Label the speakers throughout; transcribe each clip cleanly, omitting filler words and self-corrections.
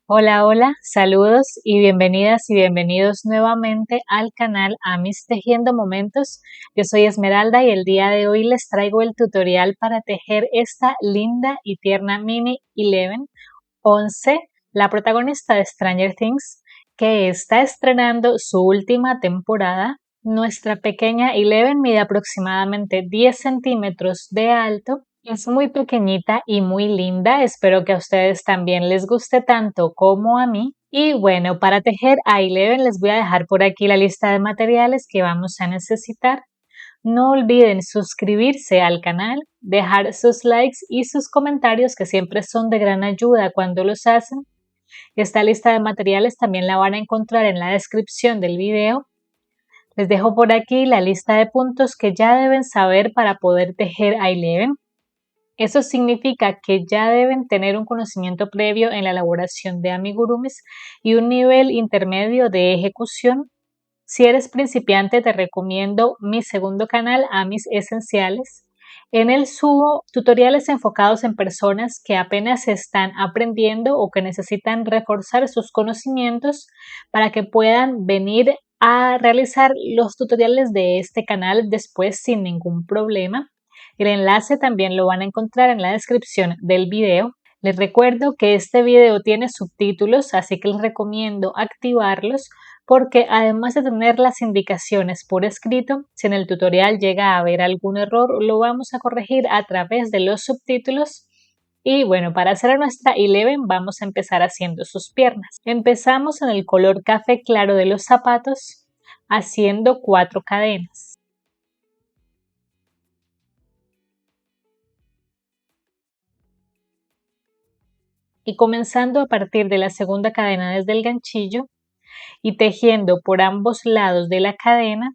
Speaker 1: Hola, hola, saludos y bienvenidas y bienvenidos nuevamente al canal Amis Tejiendo Momentos. Yo soy Esmeralda y el día de hoy les traigo el tutorial para tejer esta linda y tierna mini Eleven 11, la protagonista de Stranger Things, que está estrenando su última temporada. Nuestra pequeña Eleven mide aproximadamente 10 centímetros de alto. Es muy pequeñita y muy linda. Espero que a ustedes también les guste tanto como a mí. Y bueno, para tejer a Eleven les voy a dejar por aquí la lista de materiales que vamos a necesitar. No olviden suscribirse al canal, dejar sus likes y sus comentarios que siempre son de gran ayuda cuando los hacen. Esta lista de materiales también la van a encontrar en la descripción del video. Les dejo por aquí la lista de puntos que ya deben saber para poder tejer a Eleven. Eso significa que ya deben tener un conocimiento previo en la elaboración de amigurumis y un nivel intermedio de ejecución. Si eres principiante, te recomiendo mi segundo canal, Amis Esenciales. En él subo tutoriales enfocados en personas que apenas están aprendiendo o que necesitan reforzar sus conocimientos para que puedan venir a realizar los tutoriales de este canal después sin ningún problema. El enlace también lo van a encontrar en la descripción del video. Les recuerdo que este video tiene subtítulos, así que les recomiendo activarlos porque además de tener las indicaciones por escrito, si en el tutorial llega a haber algún error, lo vamos a corregir a través de los subtítulos. Y bueno, para hacer nuestra Eleven vamos a empezar haciendo sus piernas. Empezamos en el color café claro de los zapatos, haciendo 4 cadenas. Y comenzando a partir de la segunda cadena desde el ganchillo y tejiendo por ambos lados de la cadena,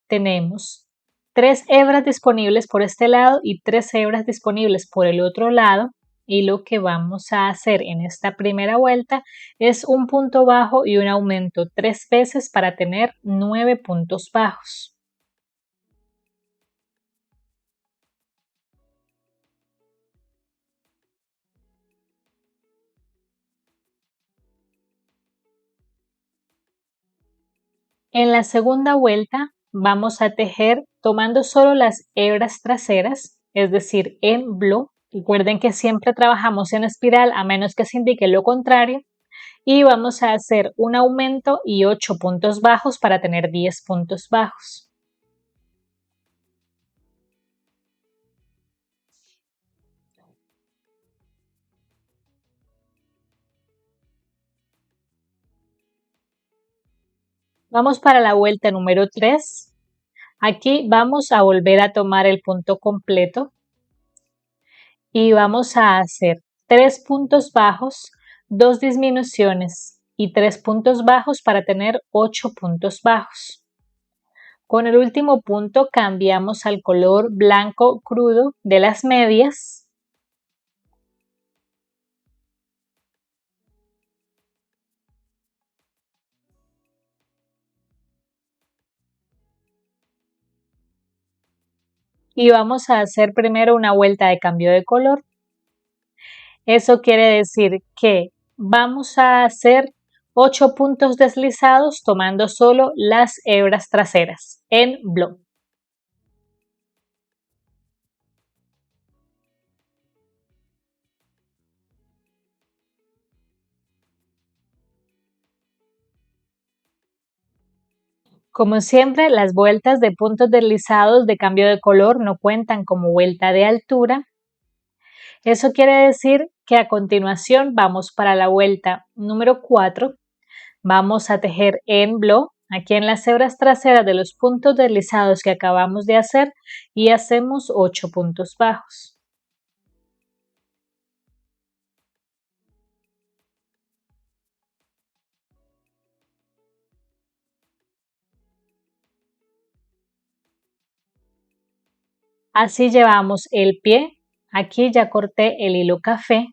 Speaker 1: tenemos 3 hebras disponibles por este lado y 3 hebras disponibles por el otro lado, y lo que vamos a hacer en esta primera vuelta es un punto bajo y un aumento 3 veces para tener 9 puntos bajos. En la segunda vuelta vamos a tejer tomando solo las hebras traseras, es decir, en blow. Recuerden que siempre trabajamos en espiral a menos que se indique lo contrario. Y vamos a hacer un aumento y 8 puntos bajos para tener 10 puntos bajos. Vamos para la vuelta número 3. Aquí vamos a volver a tomar el punto completo y vamos a hacer 3 puntos bajos, 2 disminuciones y 3 puntos bajos para tener 8 puntos bajos. Con el último punto cambiamos al color blanco crudo de las medias. Y vamos a hacer primero una vuelta de cambio de color. Eso quiere decir que vamos a hacer 8 puntos deslizados tomando solo las hebras traseras en blow. Como siempre, las vueltas de puntos deslizados de cambio de color no cuentan como vuelta de altura. Eso quiere decir que a continuación vamos para la vuelta número 4. Vamos a tejer en blow aquí en las hebras traseras de los puntos deslizados que acabamos de hacer y hacemos 8 puntos bajos. Así llevamos el pie. Aquí ya corté el hilo café.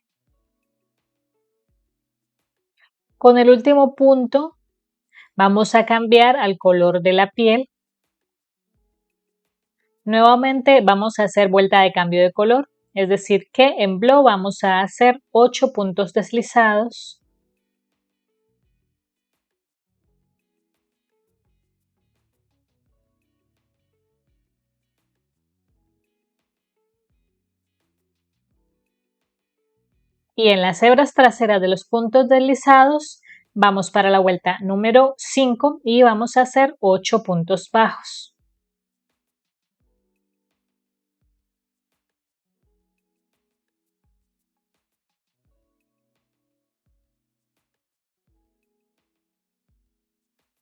Speaker 1: Con el último punto vamos a cambiar al color de la piel. Nuevamente vamos a hacer vuelta de cambio de color, es decir que en blow vamos a hacer 8 puntos deslizados. Y en las hebras traseras de los puntos deslizados vamos para la vuelta número 5 y vamos a hacer 8 puntos bajos.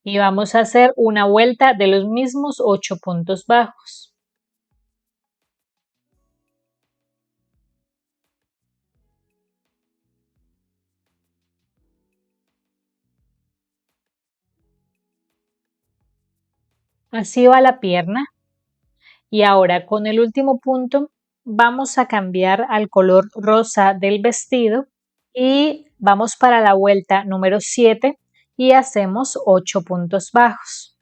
Speaker 1: Y vamos a hacer una vuelta de los mismos 8 puntos bajos. Así va la pierna. Y ahora con el último punto vamos a cambiar al color rosa del vestido y vamos para la vuelta número 7 y hacemos 8 puntos bajos.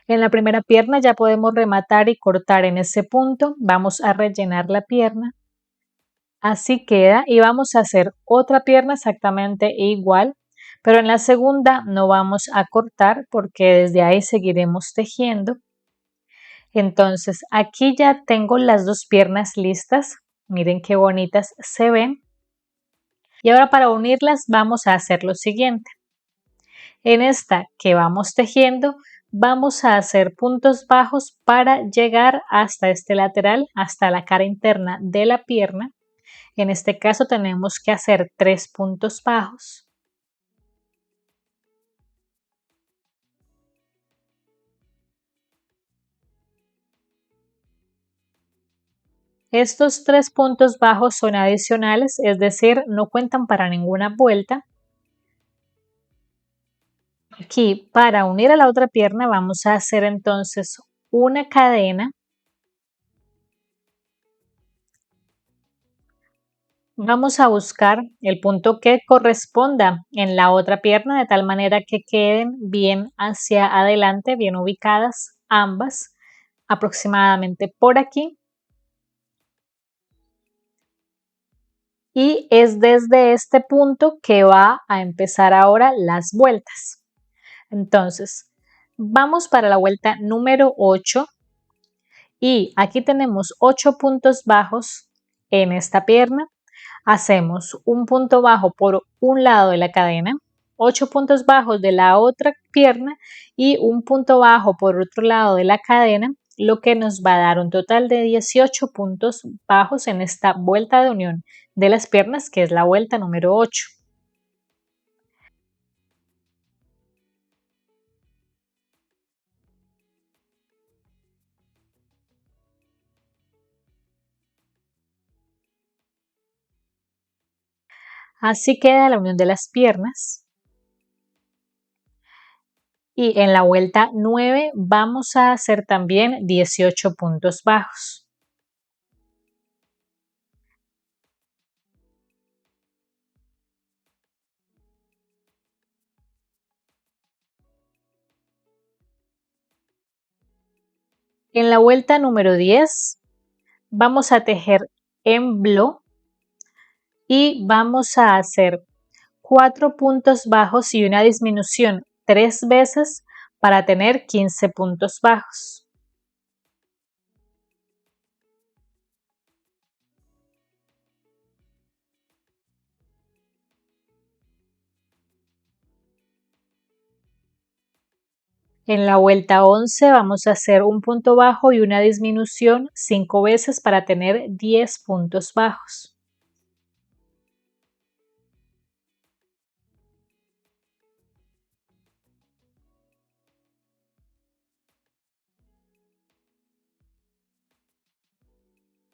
Speaker 1: En la primera pierna ya podemos rematar y cortar en ese punto. Vamos a rellenar la pierna. Así queda y vamos a hacer otra pierna exactamente igual, pero en la segunda no vamos a cortar porque desde ahí seguiremos tejiendo. Entonces aquí ya tengo las dos piernas listas. Miren qué bonitas se ven. Y ahora para unirlas vamos a hacer lo siguiente. En esta que vamos tejiendo vamos a hacer puntos bajos para llegar hasta este lateral, hasta la cara interna de la pierna. En este caso tenemos que hacer 3 puntos bajos. Estos 3 puntos bajos son adicionales, es decir, no cuentan para ninguna vuelta. Aquí para unir a la otra pierna vamos a hacer entonces una cadena. Vamos a buscar el punto que corresponda en la otra pierna de tal manera que queden bien hacia adelante, bien ubicadas ambas, aproximadamente por aquí. Y es desde este punto que va a empezar ahora las vueltas. Entonces, vamos para la vuelta número 8 y aquí tenemos 8 puntos bajos en esta pierna. Hacemos un punto bajo por un lado de la cadena, 8 puntos bajos de la otra pierna y un punto bajo por otro lado de la cadena, lo que nos va a dar un total de 18 puntos bajos en esta vuelta de unión de las piernas, que es la vuelta número 8. Así queda la unión de las piernas. Y en la vuelta 9 vamos a hacer también 18 puntos bajos. En la vuelta número 10 vamos a tejer emblo y vamos a hacer 4 puntos bajos y una disminución 3 veces para tener 15 puntos bajos. En la vuelta 11 vamos a hacer un punto bajo y una disminución 5 veces para tener 10 puntos bajos.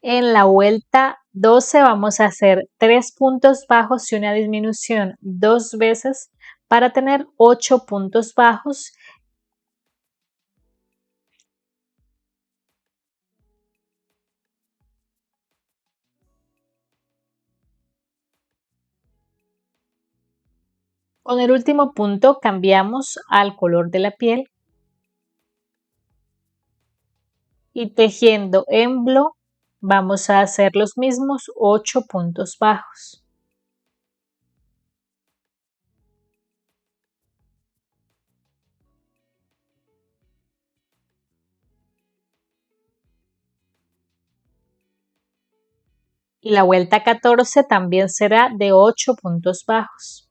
Speaker 1: En la vuelta 12 vamos a hacer 3 puntos bajos y una disminución 2 veces para tener 8 puntos bajos. Con el último punto cambiamos al color de la piel y tejiendo emblo vamos a hacer los mismos 8 puntos bajos. Y la vuelta 14 también será de 8 puntos bajos.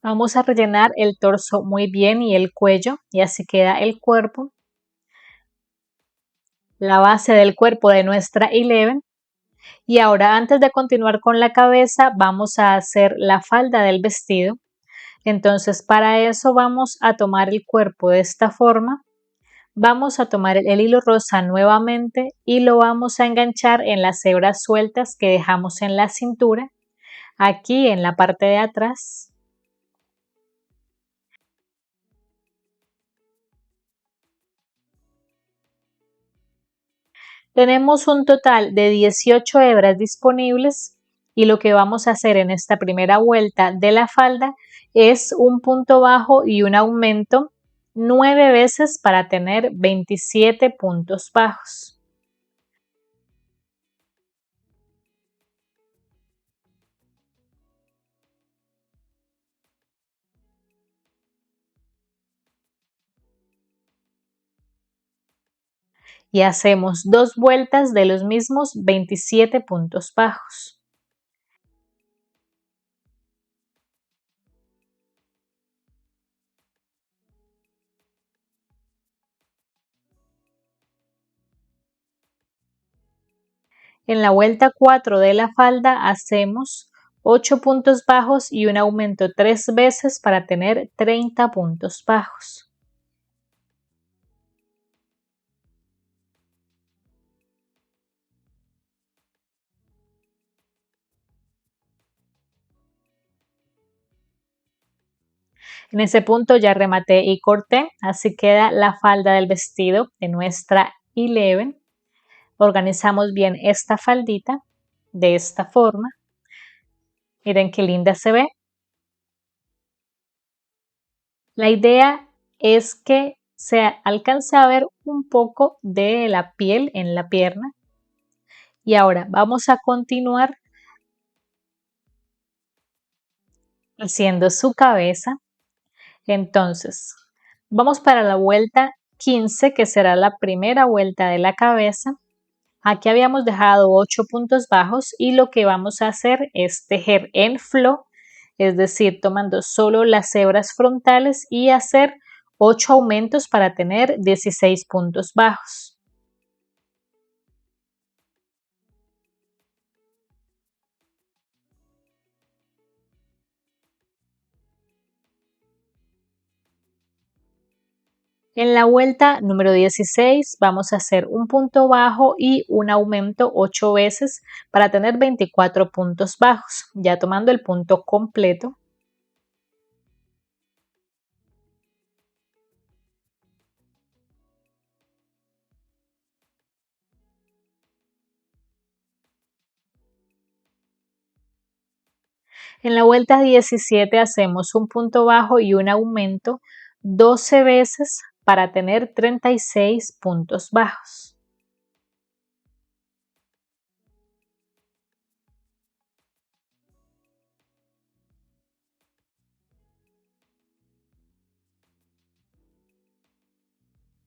Speaker 1: Vamos a rellenar el torso muy bien y el cuello, y así queda el cuerpo. La base del cuerpo de nuestra 11. Y ahora, antes de continuar con la cabeza, vamos a hacer la falda del vestido. Entonces, para eso vamos a tomar el cuerpo de esta forma. Vamos a tomar el hilo rosa nuevamente y lo vamos a enganchar en las hebras sueltas que dejamos en la cintura, aquí en la parte de atrás. Tenemos un total de 18 hebras disponibles y lo que vamos a hacer en esta primera vuelta de la falda es un punto bajo y un aumento 9 veces para tener 27 puntos bajos. Y hacemos 2 vueltas de los mismos 27 puntos bajos. En la vuelta 4 de la falda hacemos 8 puntos bajos y un aumento 3 veces para tener 30 puntos bajos. En ese punto ya rematé y corté, así queda la falda del vestido de nuestra 11. Organizamos bien esta faldita de esta forma. Miren qué linda se ve. La idea es que se alcance a ver un poco de la piel en la pierna. Y ahora vamos a continuar haciendo su cabeza. Entonces, vamos para la vuelta 15, que será la primera vuelta de la cabeza. Aquí habíamos dejado 8 puntos bajos y lo que vamos a hacer es tejer en flor, es decir, tomando solo las hebras frontales y hacer 8 aumentos para tener 16 puntos bajos. En la vuelta número 16 vamos a hacer un punto bajo y un aumento 8 veces para tener 24 puntos bajos, ya tomando el punto completo. En la vuelta 17 hacemos un punto bajo y un aumento 12 veces para tener 36 puntos bajos.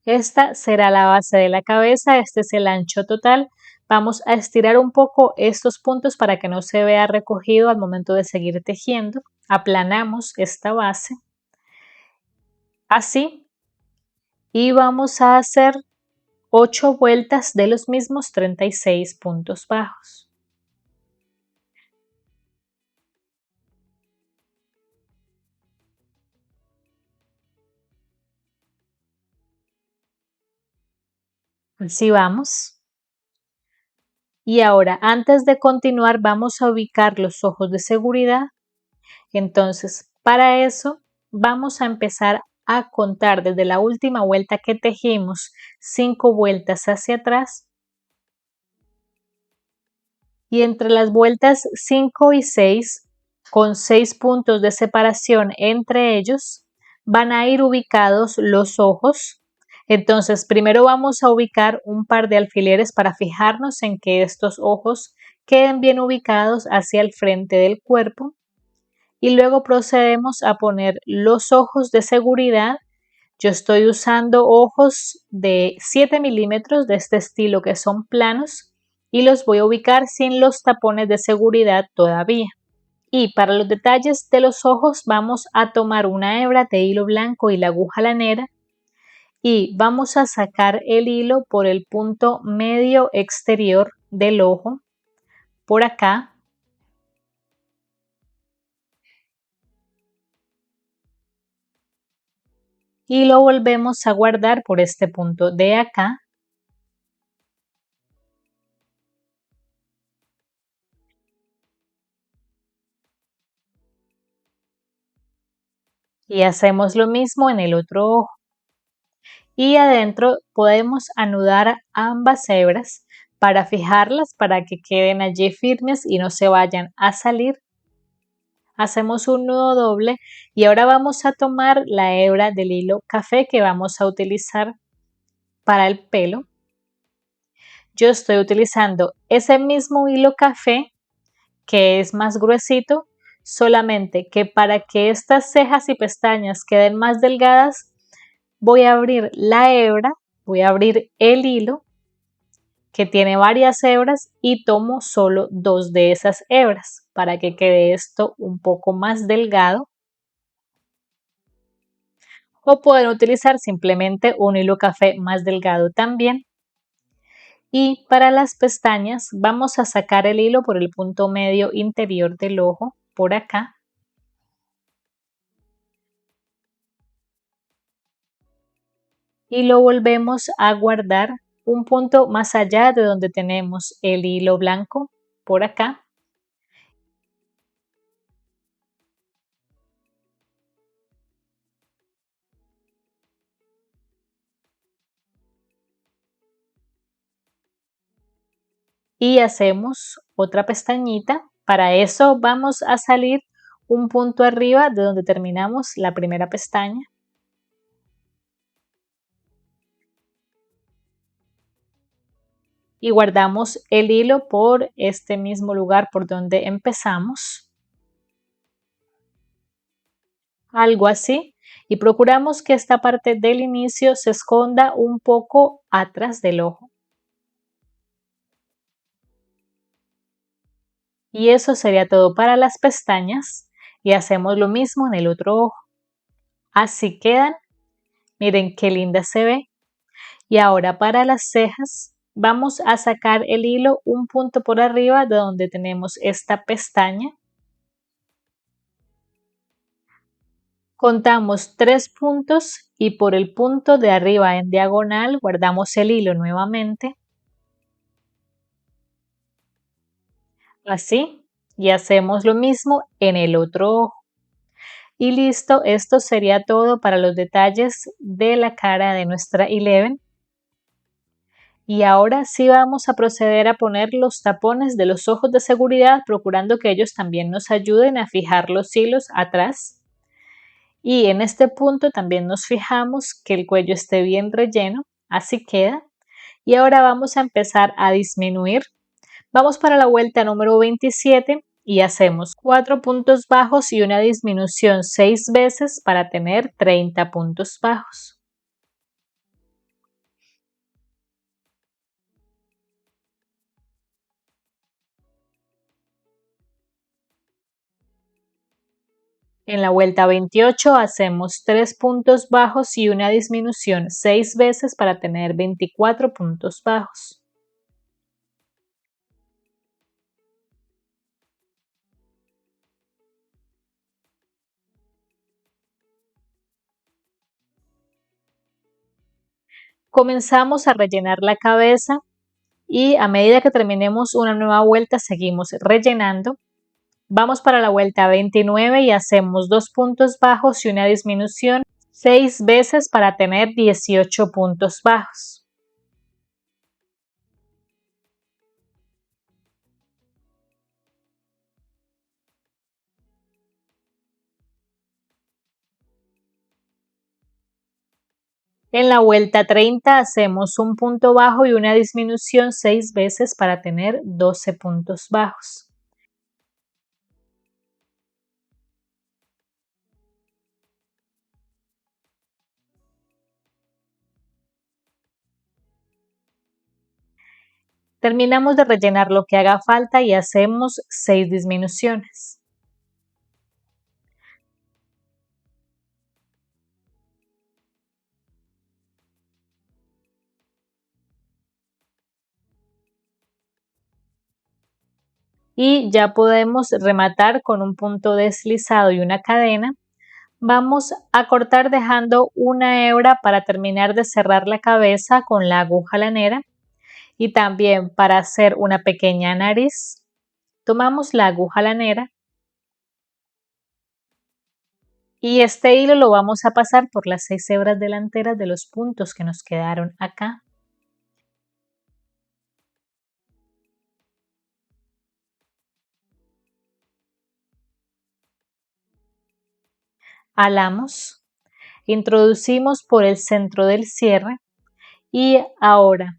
Speaker 1: Esta será la base de la cabeza, este es el ancho total. Vamos a estirar un poco estos puntos para que no se vea recogido al momento de seguir tejiendo. Aplanamos esta base, así, y vamos a hacer 8 vueltas de los mismos 36 puntos bajos. Así vamos. Y ahora, antes de continuar, vamos a ubicar los ojos de seguridad. Entonces, para eso, vamos a empezar a contar desde la última vuelta que tejimos 5 vueltas hacia atrás. Y entre las vueltas 5 y 6, con 6 puntos de separación entre ellos, van a ir ubicados los ojos. Entonces, primero vamos a ubicar un par de alfileres para fijarnos en que estos ojos queden bien ubicados hacia el frente del cuerpo. y luego procedemos a poner los ojos de seguridad. Yo estoy usando ojos de 7 milímetros de este estilo que son planos y los voy a ubicar sin los tapones de seguridad todavía. Y para los detalles de los ojos vamos a tomar una hebra de hilo blanco y la aguja lanera y vamos a sacar el hilo por el punto medio exterior del ojo, por acá. Y lo volvemos a guardar por este punto de acá. Y hacemos lo mismo en el otro ojo. Y adentro podemos anudar ambas hebras para fijarlas para que queden allí firmes y no se vayan a salir. Hacemos un nudo doble y ahora vamos a tomar la hebra del hilo café que vamos a utilizar para el pelo. Yo estoy utilizando ese mismo hilo café que es más gruesito, solamente que para que estas cejas y pestañas queden más delgadas, voy a abrir la hebra, voy a abrir el hilo que tiene varias hebras y tomo solo 2 de esas hebras para que quede esto un poco más delgado. O pueden utilizar simplemente un hilo café más delgado también. Y para las pestañas vamos a sacar el hilo por el punto medio interior del ojo, por acá. Y lo volvemos a guardar un punto más allá de donde tenemos el hilo blanco, por acá. Y hacemos otra pestañita. Para eso vamos a salir un punto arriba de donde terminamos la primera pestaña. Y guardamos el hilo por este mismo lugar por donde empezamos. Algo así. Y procuramos que esta parte del inicio se esconda un poco atrás del ojo. Y eso sería todo para las pestañas y hacemos lo mismo en el otro ojo. Así quedan. Miren qué linda se ve. Y ahora para las cejas vamos a sacar el hilo un punto por arriba de donde tenemos esta pestaña. Contamos 3 puntos y por el punto de arriba en diagonal guardamos el hilo nuevamente. Así. Y hacemos lo mismo en el otro ojo. Y listo, esto sería todo para los detalles de la cara de nuestra Eleven. Y ahora sí vamos a proceder a poner los tapones de los ojos de seguridad, procurando que ellos también nos ayuden a fijar los hilos atrás. Y en este punto también nos fijamos que el cuello esté bien relleno, así queda. Y ahora vamos a empezar a disminuir. Vamos para la vuelta número 27 y hacemos 4 puntos bajos y una disminución 6 veces para tener 30 puntos bajos. En la vuelta 28 hacemos 3 puntos bajos y una disminución 6 veces para tener 24 puntos bajos. Comenzamos a rellenar la cabeza y a medida que terminemos una nueva vuelta seguimos rellenando. Vamos para la vuelta 29 y hacemos 2 puntos bajos y una disminución 6 veces para tener 18 puntos bajos. En la vuelta 30 hacemos un punto bajo y una disminución 6 veces para tener 12 puntos bajos. Terminamos de rellenar lo que haga falta y hacemos 6 disminuciones. Y ya podemos rematar con un punto deslizado y una cadena. Vamos a cortar dejando una hebra para terminar de cerrar la cabeza con la aguja lanera y también para hacer una pequeña nariz. Tomamos la aguja lanera y este hilo lo vamos a pasar por las 6 hebras delanteras de los puntos que nos quedaron acá. Alamos, introducimos por el centro del cierre y ahora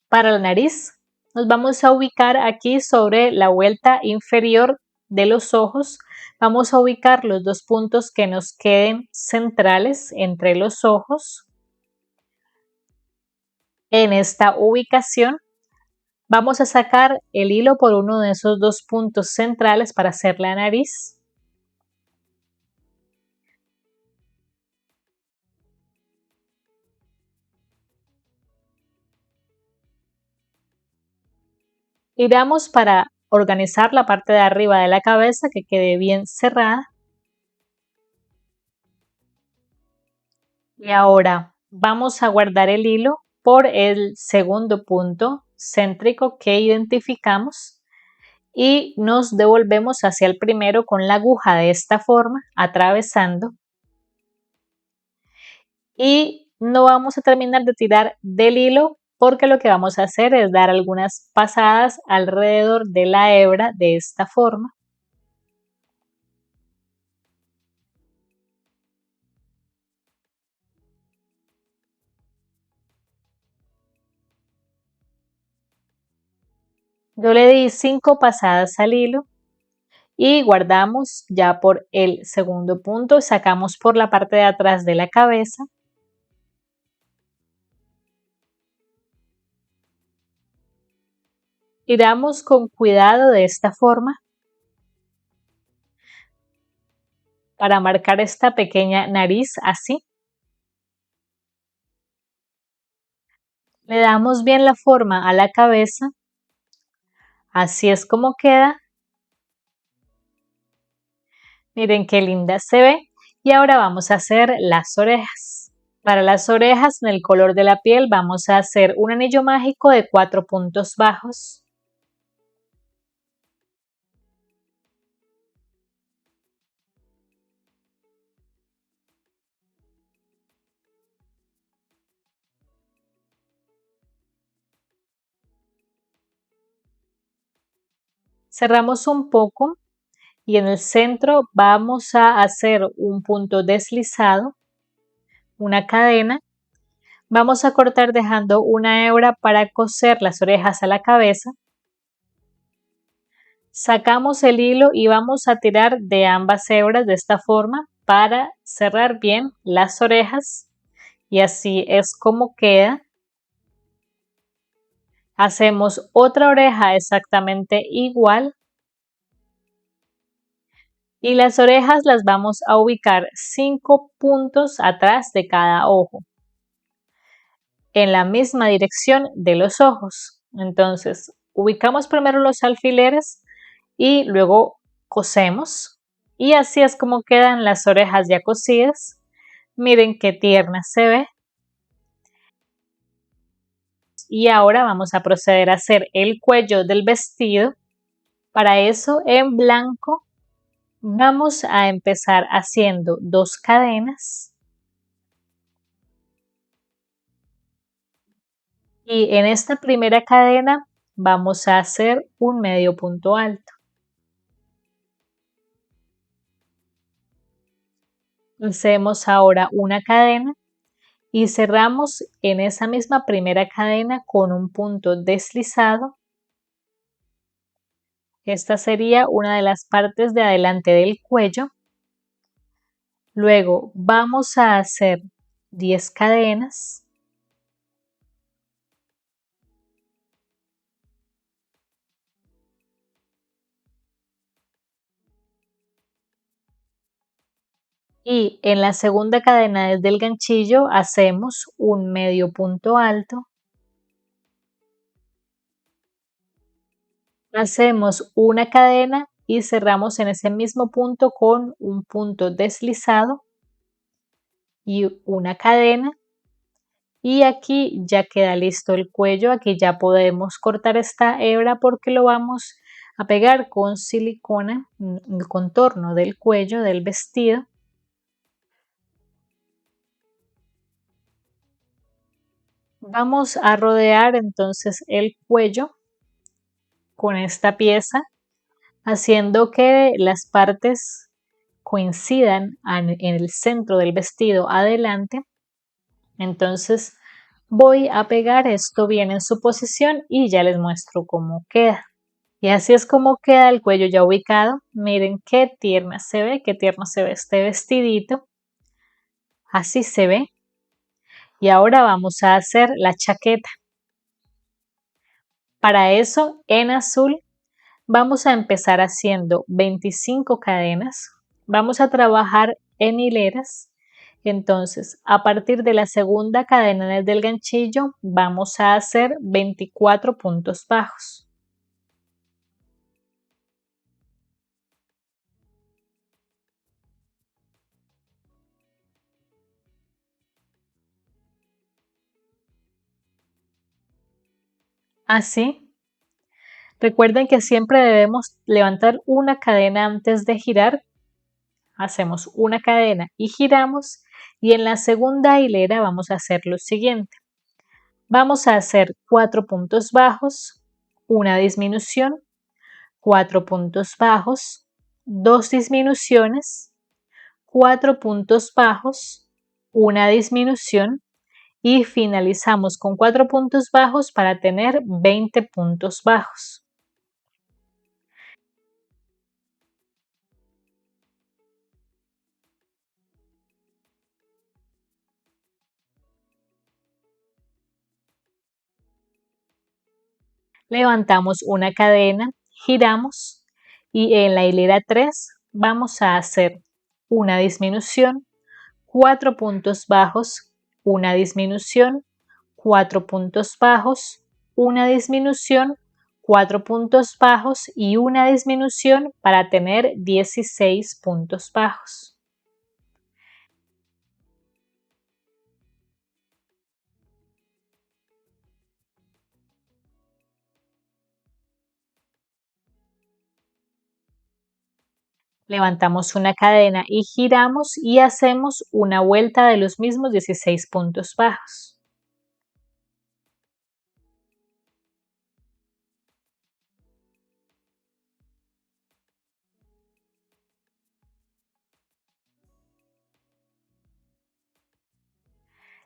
Speaker 1: para la nariz nos vamos a ubicar aquí sobre la vuelta inferior de los ojos. Vamos a ubicar los 2 puntos que nos queden centrales entre los ojos. En esta ubicación vamos a sacar el hilo por uno de esos 2 puntos centrales para hacer la nariz. Y damos para organizar la parte de arriba de la cabeza que quede bien cerrada. Y ahora vamos a guardar el hilo por el segundo punto céntrico que identificamos y nos devolvemos hacia el primero con la aguja de esta forma, atravesando. Y no vamos a terminar de tirar del hilo porque lo que vamos a hacer es dar algunas pasadas alrededor de la hebra de esta forma. Yo le di 5 pasadas al hilo y guardamos ya por el segundo punto, sacamos por la parte de atrás de la cabeza. Y damos con cuidado de esta forma para marcar esta pequeña nariz así. Le damos bien la forma a la cabeza, así es como queda. Miren qué linda se ve. Y ahora vamos a hacer las orejas. Para las orejas, en el color de la piel, vamos a hacer un anillo mágico de 4 puntos bajos. Cerramos un poco y en el centro vamos a hacer un punto deslizado, una cadena. Vamos a cortar dejando una hebra para coser las orejas a la cabeza. Sacamos el hilo y vamos a tirar de ambas hebras de esta forma para cerrar bien las orejas y así es como queda. Hacemos otra oreja exactamente igual y las orejas las vamos a ubicar 5 puntos atrás de cada ojo en la misma dirección de los ojos. Entonces, ubicamos primero los alfileres y luego cosemos. Y así es como quedan las orejas ya cosidas. Miren qué tierna se ve. Y ahora vamos a proceder a hacer el cuello del vestido. Para eso, en blanco, vamos a empezar haciendo 2 cadenas. Y en esta primera cadena vamos a hacer un medio punto alto. Hacemos ahora una cadena y cerramos en esa misma primera cadena con un punto deslizado. Esta sería una de las partes de adelante del cuello. Luego vamos a hacer 10 cadenas. Y en la segunda cadena desde el ganchillo hacemos un medio punto alto, hacemos una cadena y cerramos en ese mismo punto con un punto deslizado y una cadena. Y aquí ya queda listo el cuello. Aquí ya podemos cortar esta hebra porque lo vamos a pegar con silicona en el contorno del cuello del vestido. Vamos a rodear entonces el cuello con esta pieza, haciendo que las partes coincidan en el centro del vestido adelante. Entonces voy a pegar esto bien en su posición y ya les muestro cómo queda. Y así es como queda el cuello ya ubicado. Miren qué tierna se ve, qué tierno se ve este vestidito. Así se ve. Y ahora vamos a hacer la chaqueta. Para eso, en azul, vamos a empezar haciendo 25 cadenas. Vamos a trabajar en hileras. Entonces, a partir de la segunda cadena desde el ganchillo, vamos a hacer 24 puntos bajos. Así, recuerden que siempre debemos levantar una cadena antes de girar. Hacemos una cadena y giramos, y en la segunda hilera vamos a hacer lo siguiente. Vamos a hacer 4 puntos bajos, una disminución, 4 puntos bajos, 2 disminuciones, 4 puntos bajos, una disminución y finalizamos con 4 puntos bajos para tener 20 puntos bajos. Levantamos una cadena, giramos y en la hilera 3 vamos a hacer una disminución, 4 puntos bajos, una disminución, 4 puntos bajos, una disminución, 4 puntos bajos y una disminución para tener 16 puntos bajos. Levantamos una cadena y giramos y hacemos una vuelta de los mismos 16 puntos bajos.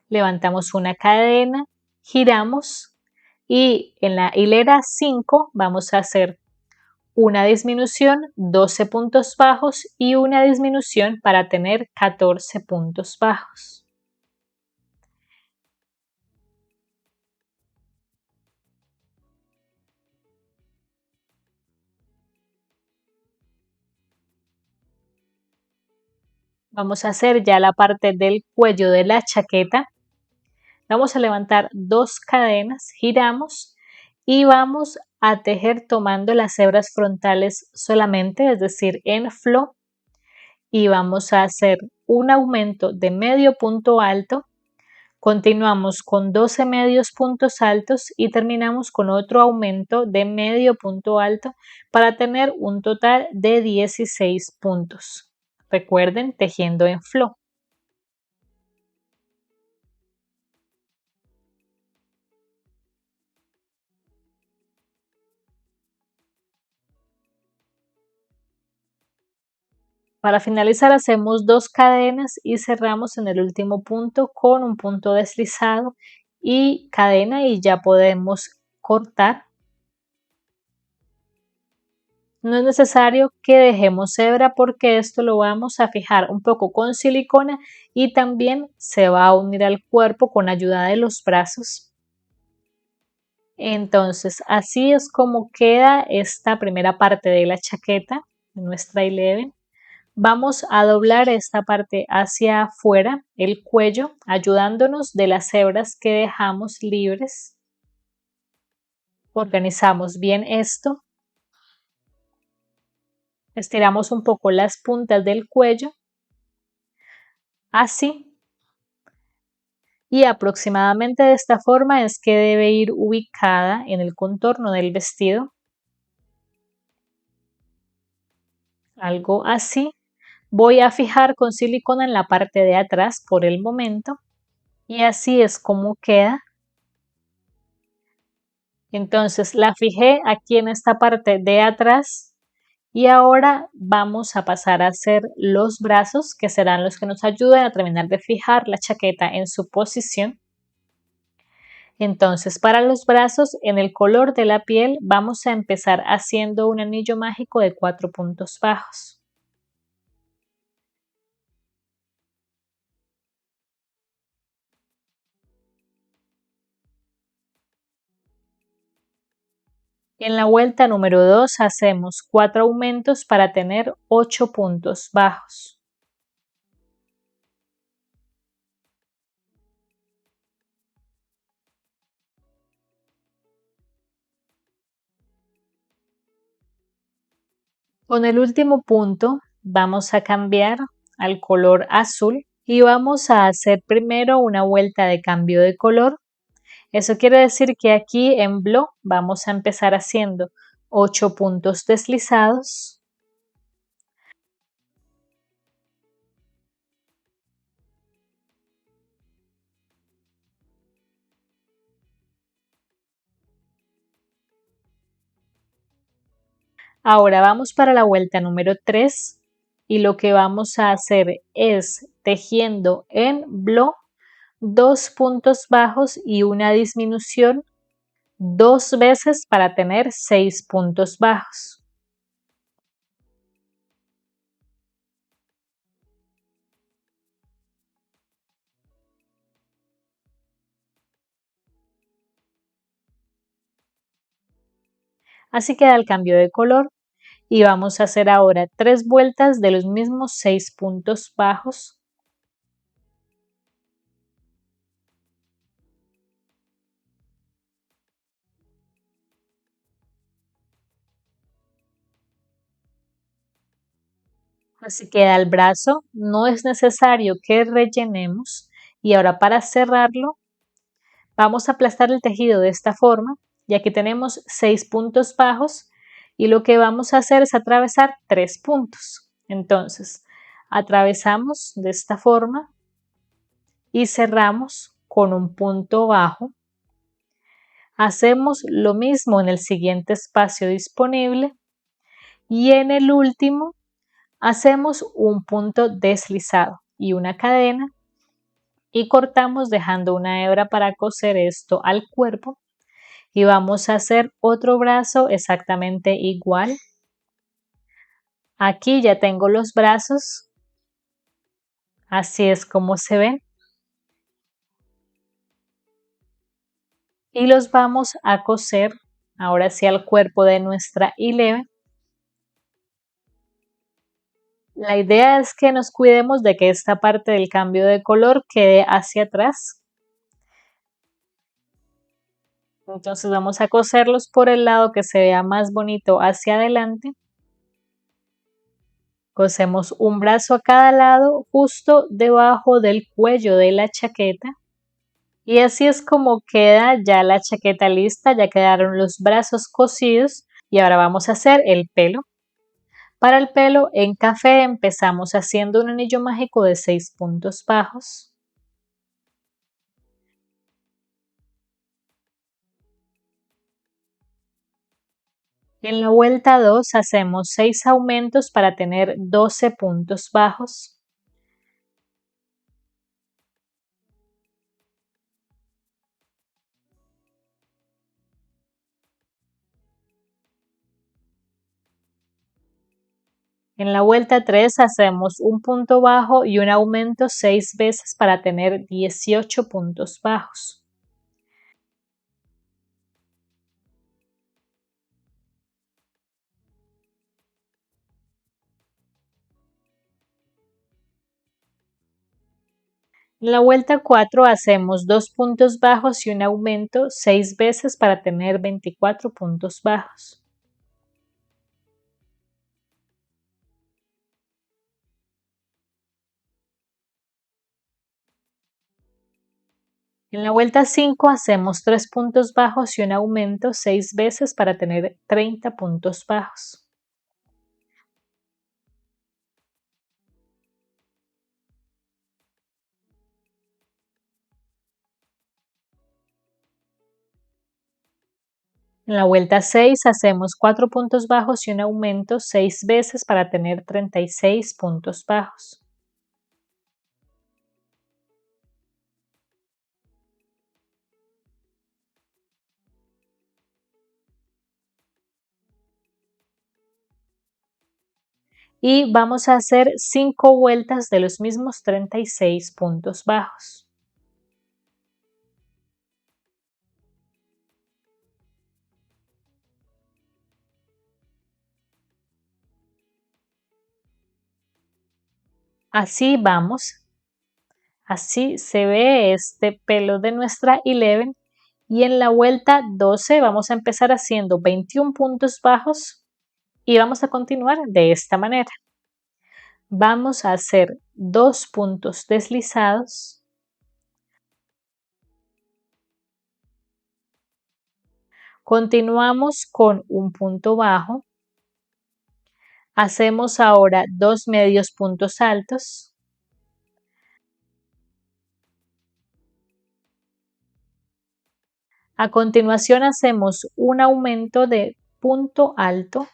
Speaker 1: Levantamos una cadena, giramos y en la hilera 5 vamos a hacer una disminución, 12 puntos bajos y una disminución para tener 14 puntos bajos. Vamos a hacer ya la parte del cuello de la chaqueta. Vamos a levantar 2 cadenas, giramos y vamos a tejer tomando las hebras frontales solamente, es decir, en flor, y vamos a hacer un aumento de medio punto alto. Continuamos con 12 medios puntos altos y terminamos con otro aumento de medio punto alto para tener un total de 16 puntos. Recuerden, tejiendo en flor. Para finalizar hacemos 2 cadenas y cerramos en el último punto con un punto deslizado y cadena y ya podemos cortar. No es necesario que dejemos hebra porque esto lo vamos a fijar un poco con silicona y también se va a unir al cuerpo con ayuda de los brazos. Entonces así es como queda esta primera parte de la chaqueta de nuestra Eleven. Vamos a doblar esta parte hacia afuera, el cuello, ayudándonos de las hebras que dejamos libres. Organizamos bien esto. Estiramos un poco las puntas del cuello, así. Y aproximadamente de esta forma es que debe ir ubicada en el contorno del vestido. Algo así. Voy a fijar con silicona en la parte de atrás por el momento. Y así es como queda. Entonces la fijé aquí en esta parte de atrás y ahora vamos a pasar a hacer los brazos, que serán los que nos ayuden a terminar de fijar la chaqueta en su posición. Entonces para los brazos, en el color de la piel, vamos a empezar haciendo un anillo mágico de 4 puntos bajos. En la vuelta número 2 hacemos 4 aumentos para tener 8 puntos bajos. Con el último punto vamos a cambiar al color azul y vamos a hacer primero una vuelta de cambio de color. Eso quiere decir que aquí en Blow vamos a empezar haciendo 8 puntos deslizados. Ahora vamos para la vuelta número 3 y lo que vamos a hacer es tejiendo en Blow 2 puntos bajos y una disminución 2 veces para tener 6 puntos bajos. Así queda el cambio de color y vamos a hacer ahora 3 vueltas de los mismos 6 puntos bajos. Así queda el brazo, no es necesario que rellenemos y ahora para cerrarlo vamos a aplastar el tejido de esta forma y aquí tenemos 6 puntos bajos y lo que vamos a hacer es atravesar 3 puntos. Entonces atravesamos de esta forma y cerramos con un punto bajo. Hacemos lo mismo en el siguiente espacio disponible y en el último hacemos un punto deslizado y una cadena y cortamos dejando una hebra para coser esto al cuerpo y vamos a hacer otro brazo exactamente igual. Aquí ya tengo los brazos, así es como se ven y los vamos a coser ahora sí al cuerpo de nuestra hilera. La idea es que nos cuidemos de que esta parte del cambio de color quede hacia atrás. Entonces vamos a coserlos por el lado que se vea más bonito hacia adelante. Cosemos un brazo a cada lado justo debajo del cuello de la chaqueta. Y así es como queda ya la chaqueta lista, ya quedaron los brazos cosidos y ahora vamos a hacer el pelo. Para el pelo en café empezamos haciendo un anillo mágico de 6 puntos bajos. En la vuelta 2 hacemos 6 aumentos para tener 12 puntos bajos. En la vuelta 3 hacemos un punto bajo y un aumento 6 veces para tener 18 puntos bajos. En la vuelta 4 hacemos 2 puntos bajos y un aumento 6 veces para tener 24 puntos bajos. En la vuelta 5 hacemos 3 puntos bajos y un aumento 6 veces para tener 30 puntos bajos. En la vuelta 6 hacemos 4 puntos bajos y un aumento 6 veces para tener 36 puntos bajos. Y vamos a hacer 5 vueltas de los mismos 36 puntos bajos. Así vamos. Así se ve este pelo de nuestra 11 y en la vuelta 12 vamos a empezar haciendo 21 puntos bajos y vamos a continuar de esta manera. Vamos a hacer 2 puntos deslizados, continuamos con un punto bajo, hacemos ahora 2 medios puntos altos, a continuación hacemos un aumento de punto alto,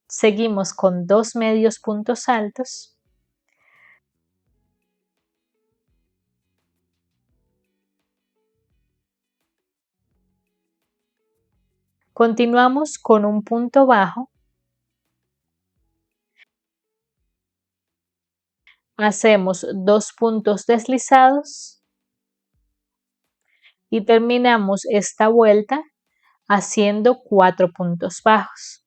Speaker 1: seguimos con 2 medios puntos altos, continuamos con un punto bajo, hacemos 2 puntos deslizados y terminamos esta vuelta haciendo 4 puntos bajos.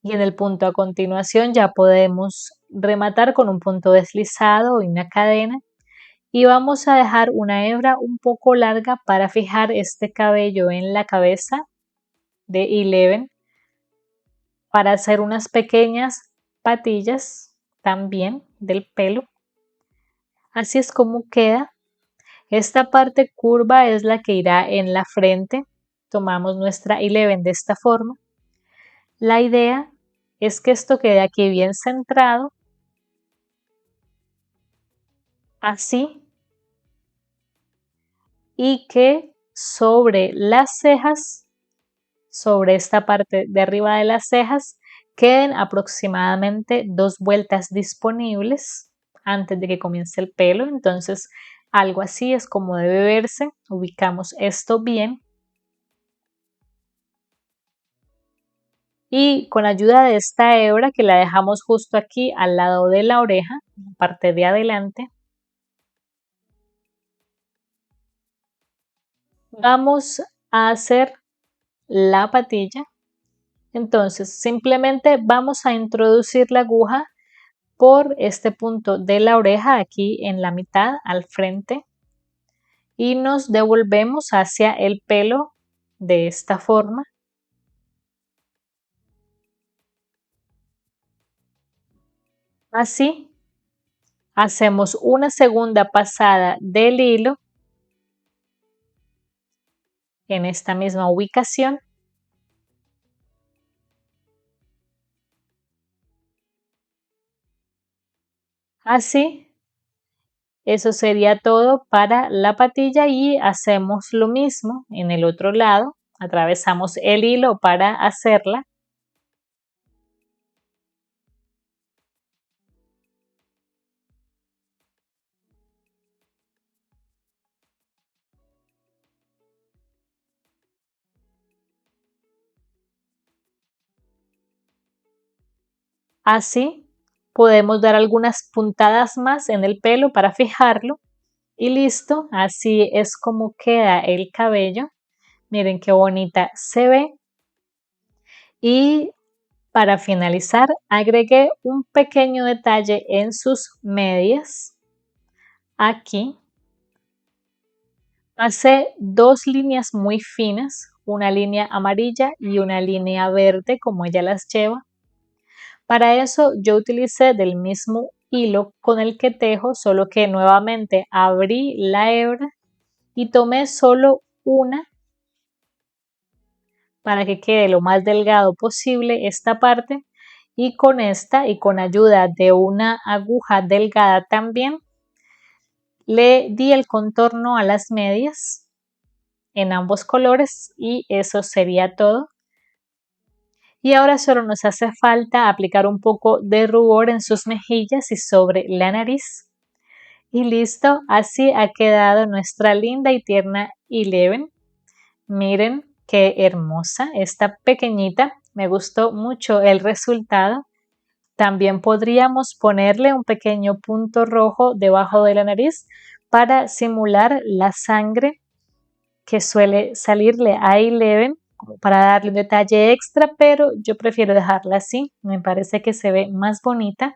Speaker 1: Y en el punto a continuación ya podemos rematar con un punto deslizado y una cadena y vamos a dejar una hebra un poco larga para fijar este cabello en la cabeza de 11 para hacer unas pequeñas patillas también del pelo. Así es como queda. Esta parte curva es la que irá en la frente. Tomamos nuestra 11 de esta forma. La idea es que esto quede aquí bien centrado, así, y que sobre las cejas, sobre esta parte de arriba de las cejas, queden aproximadamente 2 vueltas disponibles antes de que comience el pelo. Entonces, algo así es como debe verse. Ubicamos esto bien. Y con ayuda de esta hebra que la dejamos justo aquí al lado de la oreja, en la parte de adelante, vamos a hacer la patilla. Entonces simplemente vamos a introducir la aguja por este punto de la oreja aquí en la mitad al frente y nos devolvemos hacia el pelo de esta forma. Así hacemos una segunda pasada del hilo en esta misma ubicación. Así, eso sería todo para la patilla y hacemos lo mismo en el otro lado. Atravesamos el hilo para hacerla. Así podemos dar algunas puntadas más en el pelo para fijarlo Y listo, así es como queda el cabello. Miren qué bonita se ve. Y para finalizar, agregué un pequeño detalle en sus medias. Aquí pasé dos líneas muy finas, una línea amarilla y una línea verde como ella las lleva. Para eso yo utilicé del mismo hilo con el que tejo, solo que nuevamente abrí la hebra y tomé solo una para que quede lo más delgado posible esta parte, y con esta y con ayuda de una aguja delgada también le di el contorno a las medias en ambos colores y eso sería todo. Y ahora solo nos hace falta aplicar un poco de rubor en sus mejillas y sobre la nariz. Y listo, así ha quedado nuestra linda y tierna Eleven. Miren qué hermosa, esta pequeñita. Me gustó mucho el resultado. También podríamos ponerle un pequeño punto rojo debajo de la nariz para simular la sangre que suele salirle a Eleven, como para darle un detalle extra, pero yo prefiero dejarla así. Me parece que se ve más bonita.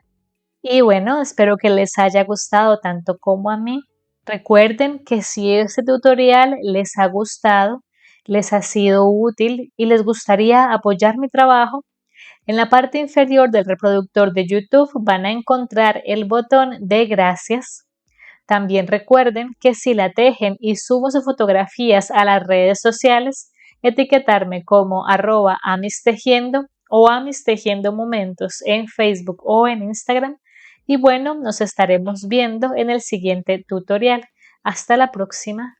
Speaker 1: Y bueno, espero que les haya gustado tanto como a mí. Recuerden que si este tutorial les ha gustado, les ha sido útil y les gustaría apoyar mi trabajo, en la parte inferior del reproductor de YouTube van a encontrar el botón de gracias. También recuerden que si la tejen y subo sus fotografías a las redes sociales, etiquetarme como @amistejiendo o amistejiendomomentos en Facebook o en Instagram. Y bueno, nos estaremos viendo en el siguiente tutorial. Hasta la próxima.